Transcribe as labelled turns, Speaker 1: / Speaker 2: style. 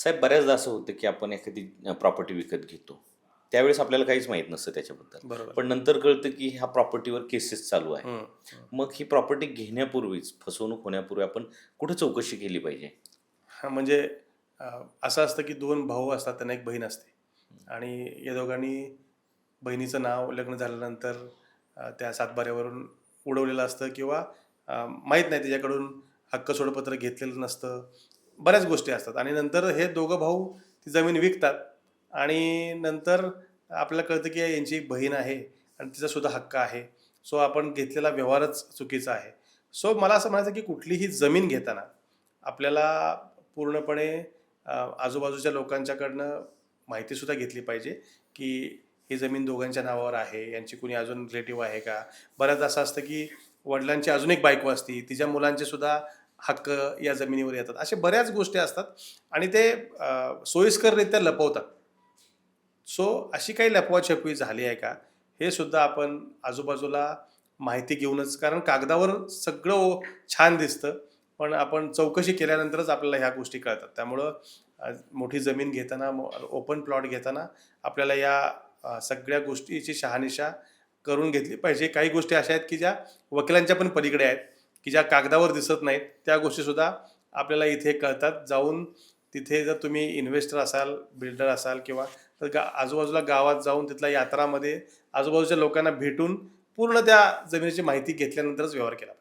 Speaker 1: साहेब, बऱ्याचदा असं होतं की आपण एखादी प्रॉपर्टी विकत घेतो. त्यावेळेस आपल्याला काहीच माहीत नसतं त्याच्याबद्दल.
Speaker 2: बरोबर.
Speaker 1: पण नंतर कळतं की ह्या प्रॉपर्टीवर केसेस चालू आहे.
Speaker 2: हं, हं.
Speaker 1: मग ही प्रॉपर्टी घेण्यापूर्वीच, फसवणूक होण्यापूर्वी आपण कुठे चौकशी केली पाहिजे?
Speaker 2: हां, म्हणजे अ, असं असतं की 2 भाऊ असतात, त्यांना एक बहीण असते आणि या दोघांनी बहिणीचं नाव लग्न झाल्यानंतर त्या सातबाऱ्यावरून उडवलेलं असतं किंवा माहीत नाही त्याच्याकडून हक्क सोडपत्र घेतलेलं नसतं. बऱ्याच गोष्टी असतात आणि नंतर हे दोघं भाऊ ती जमीन विकतात आणि नंतर आपल्याला कळतं की यांची एक बहीण आहे आणि तिचासुद्धा हक्क आहे. सो आपण घेतलेला व्यवहारच चुकीचा आहे. सो मला असं म्हणायचं की कुठलीही जमीन घेताना आपल्याला पूर्णपणे आजूबाजूच्या लोकांच्याकडनं माहितीसुद्धा घेतली पाहिजे की ही जमीन दोघांच्या नावावर आहे, यांची कुणी अजून रिलेटिव्ह आहे का? बऱ्याचदा असं असतं की वडिलांची अजून एक बायको असती, तिच्या मुलांचे सुद्धा हक्क या जमिनीवर येतात. अशा बऱ्याच गोष्टी असतात आणि ते सोयीस्कररित्या लपवतात. सो अशी काही लपवाछपवी झाली आहे का? हे सुद्धा आपण आजूबाजूला माहिती घेऊनच, कारण कागदावर सगळं छान दिसतं, पण आपण चौकशी केल्यानंतरच आपल्याला ह्या गोष्टी कळतात. त्यामुळं मोठी जमीन घेताना, ओपन प्लॉट घेताना आपल्याला या सगळ्या गोष्टीची शहानिशा करून घेतली पाहिजे. काही गोष्टी अशा आहेत की ज्या वकिलांच्या पण पलीकडे आहेत, की ज्या कागदावर दिसत नाहीत. त्या गोष्टीसुद्धा आपल्याला इथे कळतात. जाऊन तिथे जर तुम्ही इन्व्हेस्टर असाल, बिल्डर असाल किंवा तर आजूबाजूला गावात जाऊन तिथल्या यात्रामध्ये आजूबाजूच्या लोकांना भेटून पूर्ण त्या जमिनीची माहिती घेतल्यानंतरच व्यवहार केला.